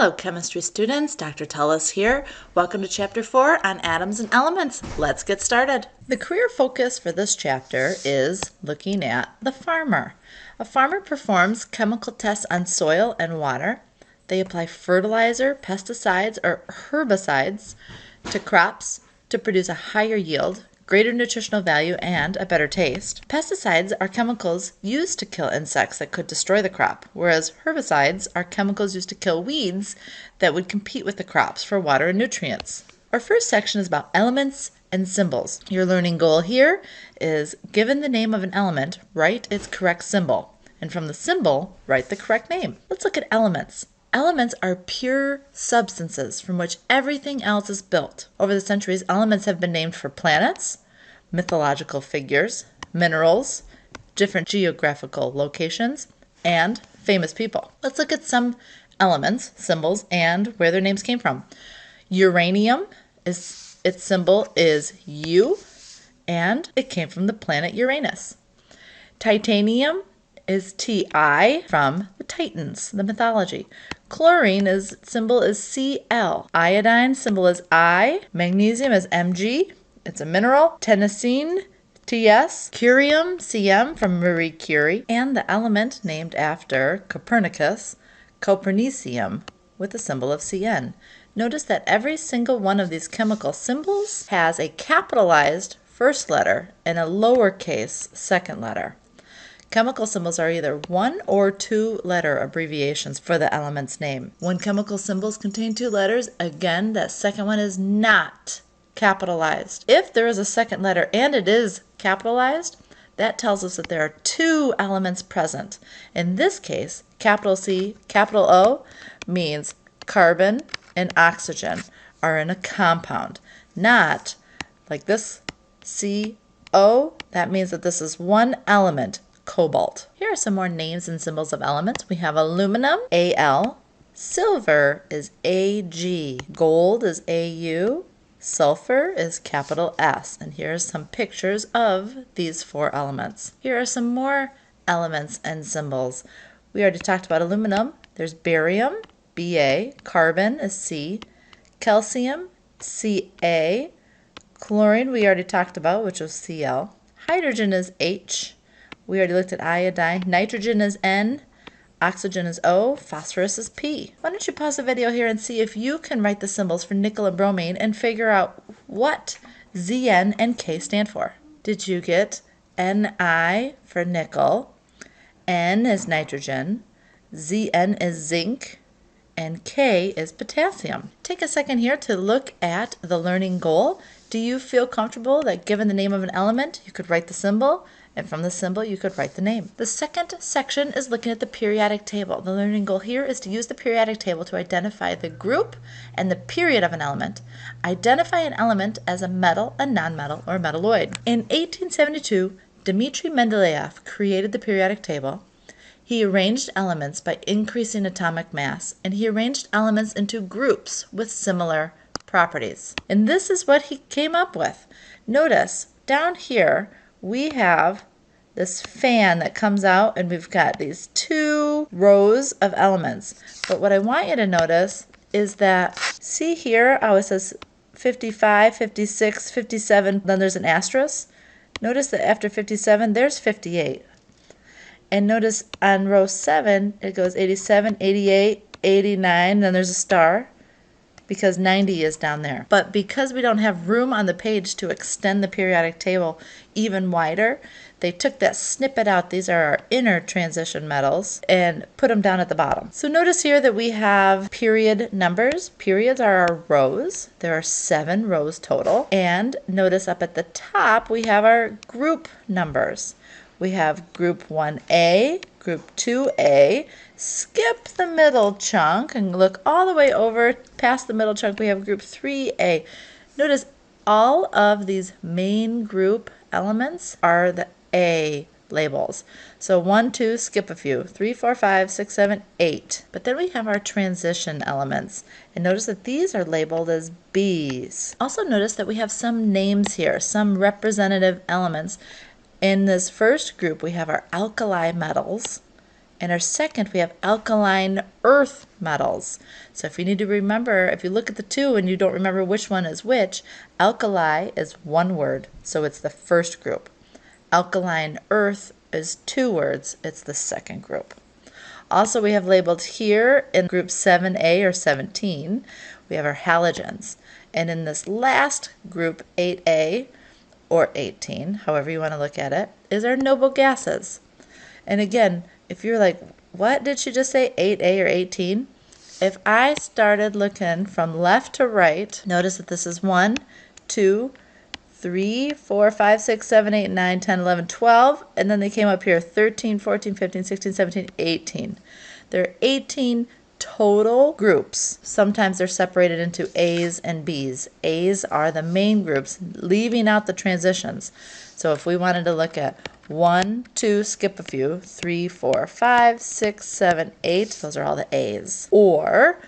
Hello chemistry students, Dr. Tullis here. Welcome to chapter 4 on atoms and elements. Let's get started. The career focus for this chapter is looking at the farmer. A farmer performs chemical tests on soil and water. They apply fertilizer, pesticides, or herbicides to crops to produce a higher yield, greater nutritional value, and a better taste. Pesticides are chemicals used to kill insects that could destroy the crop, whereas herbicides are chemicals used to kill weeds that would compete with the crops for water and nutrients. Our first section is about elements and symbols. Your learning goal here is, given the name of an element, write its correct symbol, and from the symbol, write the correct name. Let's look at elements. Elements are pure substances from which everything else is built. Over the centuries, elements have been named for planets, mythological figures, minerals, different geographical locations, and famous people. Let's look at some elements, symbols, and where their names came from. Uranium, its symbol is U, and it came from the planet Uranus. Titanium is Ti from the Titans, the mythology. Chlorine symbol is Cl. Iodine symbol is I. Magnesium is Mg. It's a mineral. Tennessine, Ts. Curium, Cm from Marie Curie. And the element named after Copernicus, copernicium, with the symbol of Cn. Notice that every single one of these chemical symbols has a capitalized first letter and a lowercase second letter. Chemical symbols are either one or two letter abbreviations for the element's name. When chemical symbols contain two letters, again, that second one is not capitalized. If there is a second letter and it is capitalized, that tells us that there are two elements present. In this case, capital C, capital O means carbon and oxygen are in a compound, not like this CO. That means that this is one element. Cobalt. Here are some more names and symbols of elements. We have aluminum, Al, silver is Ag, gold is Au, sulfur is capital S. And here are some pictures of these four elements. Here are some more elements and symbols. We already talked about aluminum. There's barium, Ba, carbon is C, calcium, Ca, chlorine we already talked about, which was Cl, hydrogen is H, we already looked at iodine. Nitrogen is N. Oxygen is O. Phosphorus is P. Why don't you pause the video here and see if you can write the symbols for nickel and bromine and figure out what Zn and K stand for. Did you get Ni for nickel, N is nitrogen, Zn is zinc, and K is potassium? Take a second here to look at the learning goal. Do you feel comfortable that given the name of an element, you could write the symbol? And from the symbol, you could write the name. The second section is looking at the periodic table. The learning goal here is to use the periodic table to identify the group and the period of an element. Identify an element as a metal, a nonmetal, or a metalloid. In 1872, Dmitri Mendeleev created the periodic table. He arranged elements by increasing atomic mass, and he arranged elements into groups with similar properties. And this is what he came up with. Notice, down here, we have this fan that comes out, and we've got these two rows of elements. But what I want you to notice is that, see here how it says 55, 56, 57, then there's an asterisk? Notice that after 57, there's 58. And notice on row 7, it goes 87, 88, 89, then there's a star, because 90 is down there. But because we don't have room on the page to extend the periodic table even wider, they took that snippet out, these are our inner transition metals, and put them down at the bottom. So notice here that we have period numbers. Periods are our rows. There are 7 rows total. And notice up at the top we have our group numbers. We have group 1A, group 2A, skip the middle chunk and look all the way over past the middle chunk. We have group 3A. Notice all of these main group elements are the A labels. So 1, 2, skip a few, 3, 4, 5, 6, 7, 8. But then we have our transition elements. And notice that these are labeled as B's. Also notice that we have some names here, some representative elements. In this first group, we have our alkali metals, And our second, we have alkaline earth metals. So if you need to remember, if you look at the two and you don't remember which one is which, alkali is one word, so it's the first group. Alkaline earth is two words, it's the second group. Also, we have labeled here in group 7A or 17, we have our halogens. And in this last group, 8A or 18, however you want to look at it, is our noble gases. And again, if you're like, what did she just say, 8A or 18? If I started looking from left to right, notice that this is 1, 2, 3, 4, 5, 6, 7, 8, 9, 10, 11, 12, and then they came up here 13, 14, 15, 16, 17, 18. There are 18 total groups. Sometimes they're separated into A's and B's. A's are the main groups, leaving out the transitions. So if we wanted to look at 1, 2, skip a few, 3, 4, 5, 6, 7, 8, those are all the A's. Or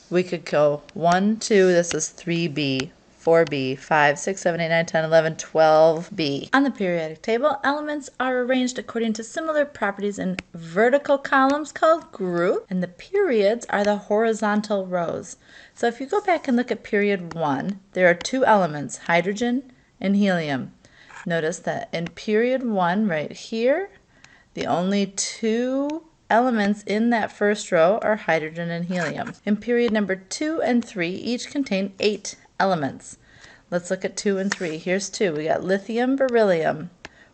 we could go 1, 2, this is 3B, 4B, 5, 6, 7, 8, 9, 10, 11, 12B. On the periodic table, elements are arranged according to similar properties in vertical columns called groups, and the periods are the horizontal rows. So if you go back and look at period 1, there are two elements, hydrogen and helium. Notice that in period 1 right here, the only two elements in that first row are hydrogen and helium. In period number 2 and 3, each contain 8 elements. Let's look at 2 and 3. Here's 2. We got lithium, beryllium,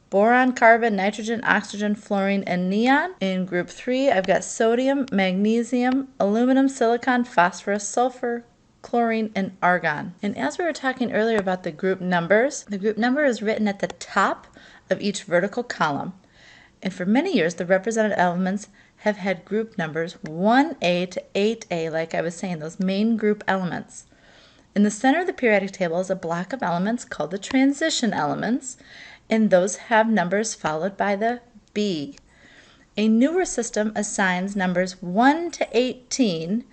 boron, carbon, nitrogen, oxygen, fluorine, and neon. In group 3, I've got sodium, magnesium, aluminum, silicon, phosphorus, sulfur, chlorine, and argon. And as we were talking earlier about the group numbers, the group number is written at the top of each vertical column. And for many years, the represented elements have had group numbers 1A to 8A, like I was saying, those main group elements. In the center of the periodic table is a block of elements called the transition elements, and those have numbers followed by the B. A newer system assigns numbers 1 to 18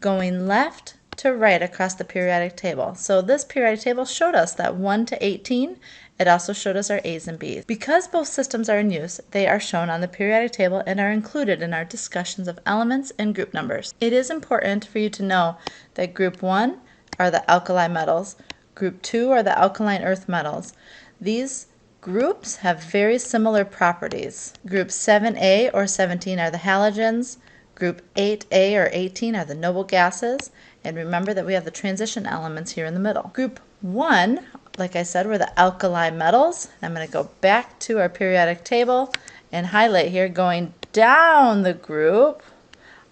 going left to right across the periodic table. So this periodic table showed us that 1 to 18. It also showed us our A's and B's. Because both systems are in use, they are shown on the periodic table and are included in our discussions of elements and group numbers. It is important for you to know that group 1 are the alkali metals, group 2 are the alkaline earth metals. These groups have very similar properties. Group 7A or 17 are the halogens, group 8A or 18 are the noble gases, and remember that we have the transition elements here in the middle. Group 1, like I said, were the alkali metals. I'm going to go back to our periodic table and highlight here going down the group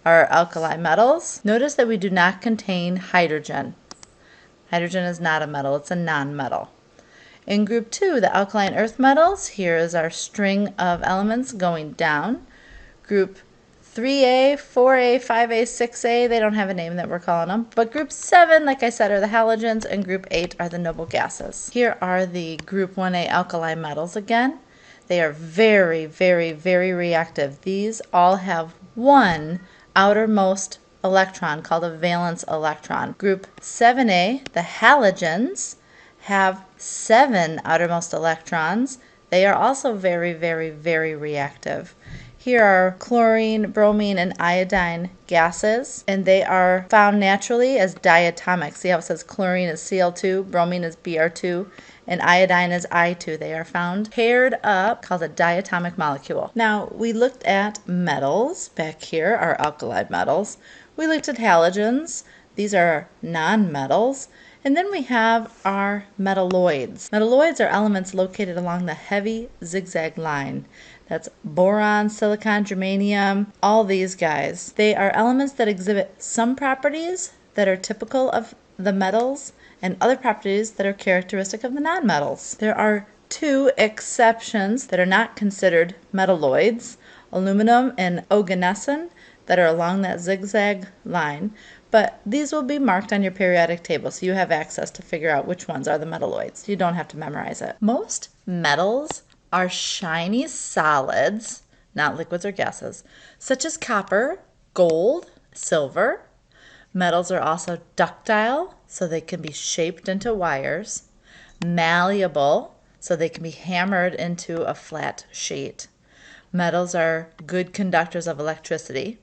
are alkali metals. Notice that we do not contain hydrogen. Hydrogen is not a metal, it's a nonmetal. In group 2, the alkaline earth metals, here is our string of elements going down. Group 3A, 4A, 5A, 6A, they don't have a name that we're calling them. But group 7, like I said, are the halogens, and group 8 are the noble gases. Here are the group 1A alkali metals again. They are very, very, very reactive. These all have one outermost electron called a valence electron. Group 7A, the halogens, have 7 outermost electrons. They are also very, very, very reactive. Here are chlorine, bromine, and iodine gases, and they are found naturally as diatomic. See how it says chlorine is Cl2, bromine is Br2, and iodine is I2. They are found paired up, called a diatomic molecule. Now, we looked at metals back here, our alkali metals. We looked at halogens. These are nonmetals. And then we have our metalloids. Metalloids are elements located along the heavy zigzag line. That's boron, silicon, germanium, all these guys. They are elements that exhibit some properties that are typical of the metals and other properties that are characteristic of the nonmetals. There are 2 exceptions that are not considered metalloids, aluminum and oganesson, that are along that zigzag line. But these will be marked on your periodic table, so you have access to figure out which ones are the metalloids. You don't have to memorize it. Most metals are shiny solids, not liquids or gases, such as copper, gold, silver. Metals are also ductile, so they can be shaped into wires, malleable, so they can be hammered into a flat sheet, Metals are good conductors of electricity.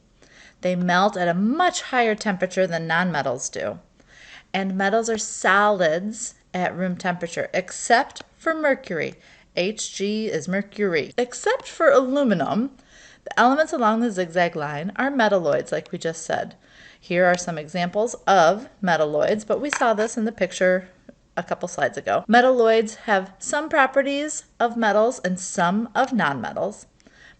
They melt at a much higher temperature than nonmetals do. And metals are solids at room temperature, except for mercury. Hg is mercury. Except for aluminum, the elements along the zigzag line are metalloids, like we just said. Here are some examples of metalloids, but we saw this in the picture a couple slides ago. Metalloids have some properties of metals and some of nonmetals.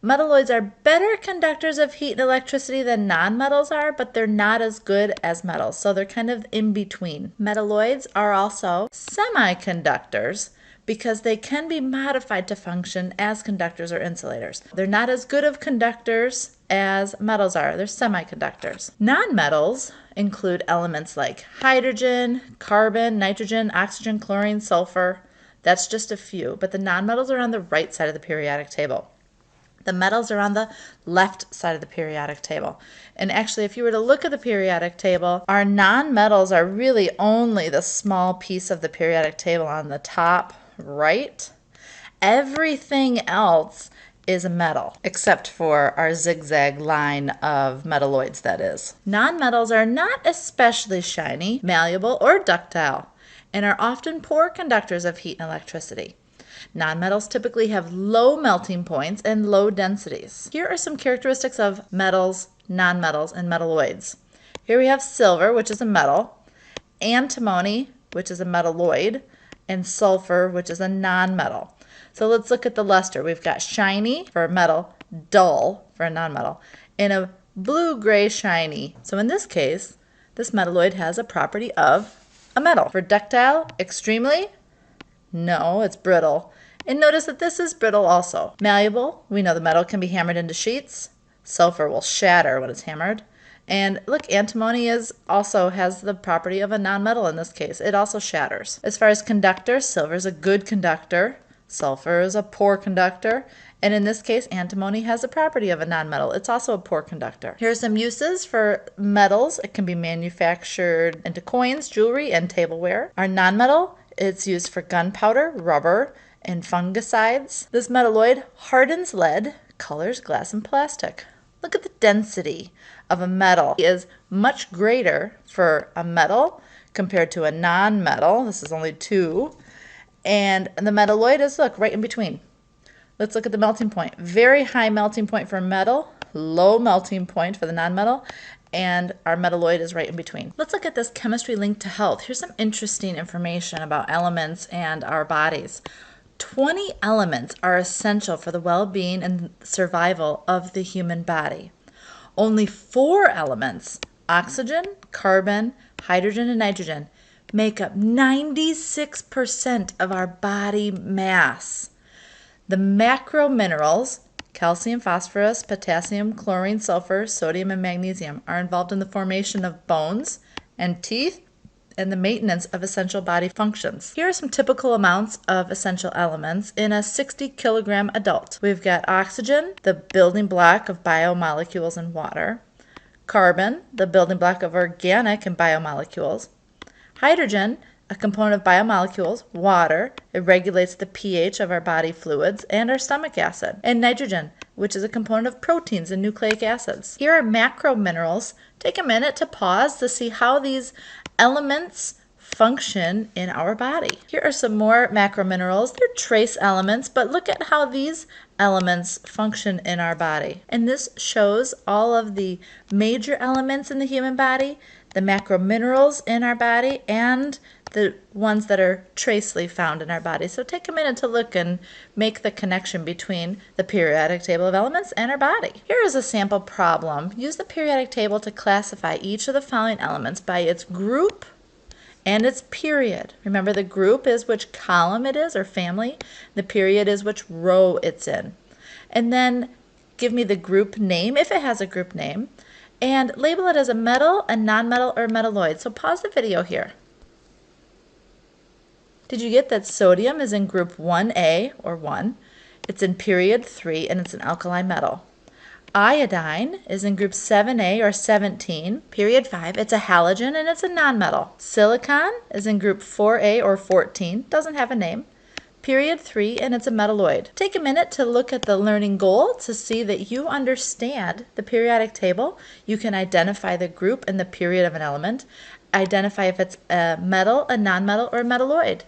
Metalloids are better conductors of heat and electricity than nonmetals are, but they're not as good as metals, so they're kind of in between. Metalloids are also semiconductors because they can be modified to function as conductors or insulators. They're not as good of conductors as metals are. They're semiconductors. Nonmetals include elements like hydrogen, carbon, nitrogen, oxygen, chlorine, sulfur. That's just a few, but the nonmetals are on the right side of the periodic table. The metals are on the left side of the periodic table. And actually, if you were to look at the periodic table, our nonmetals are really only the small piece of the periodic table on the top right. Everything else is a metal, except for our zigzag line of metalloids, that is. Nonmetals are not especially shiny, malleable, or ductile, and are often poor conductors of heat and electricity. Nonmetals typically have low melting points and low densities. Here are some characteristics of metals, nonmetals, and metalloids. Here we have silver, which is a metal, antimony, which is a metalloid, and sulfur, which is a nonmetal. So let's look at the luster. We've got shiny for a metal, dull for a nonmetal, and a blue-gray shiny. So in this case, this metalloid has a property of a metal. For ductile, extremely, no, it's brittle. And notice that this is brittle also. Malleable, we know the metal can be hammered into sheets. Sulfur will shatter when it's hammered. And look, antimony also has the property of a nonmetal in this case. It also shatters. As far as conductor, silver is a good conductor. Sulfur is a poor conductor. And in this case, antimony has the property of a nonmetal. It's also a poor conductor. Here are some uses for metals. It can be manufactured into coins, jewelry, and tableware. Our nonmetal, it's used for gunpowder, rubber, and fungicides. This metalloid hardens lead, colors glass and plastic. Look at the density of a metal. It is much greater for a metal compared to a non-metal. This is only 2. And the metalloid is, look, right in between. Let's look at the melting point. Very high melting point for metal, low melting point for the nonmetal, and our metalloid is right in between. Let's look at this chemistry linked to health. Here's some interesting information about elements and our bodies. 20 elements are essential for the well-being and survival of the human body. Only 4 elements, oxygen, carbon, hydrogen, and nitrogen, make up 96% of our body mass. The macro minerals, calcium, phosphorus, potassium, chlorine, sulfur, sodium, and magnesium, are involved in the formation of bones and teeth and the maintenance of essential body functions. Here are some typical amounts of essential elements in a 60-kilogram adult. We've got oxygen, the building block of biomolecules in water. Carbon, the building block of organic and biomolecules. Hydrogen, a component of biomolecules, water. It regulates the pH of our body fluids and our stomach acid. And nitrogen, which is a component of proteins and nucleic acids. Here are macro minerals. Take a minute to pause to see how these elements function in our body. Here are some more macro minerals. They're trace elements, but look at how these elements function in our body. And this shows all of the major elements in the human body, the macro minerals in our body, and the ones that are tracely found in our body. So take a minute to look and make the connection between the periodic table of elements and our body. Here is a sample problem. Use the periodic table to classify each of the following elements by its group and its period. Remember, the group is which column it is or family. The period is which row it's in. And then give me the group name, if it has a group name, and label it as a metal, a nonmetal, or metalloid. So pause the video here. Did you get that sodium is in group 1A, or 1? It's in period 3, and it's an alkaline metal. Iodine is in group 7A, or 17, period 5. It's a halogen, and it's a nonmetal. Silicon is in group 4A, or 14. Doesn't have a name. Period 3, and it's a metalloid. Take a minute to look at the learning goal to see that you understand the periodic table. You can identify the group and the period of an element, identify if it's a metal, a nonmetal, or a metalloid.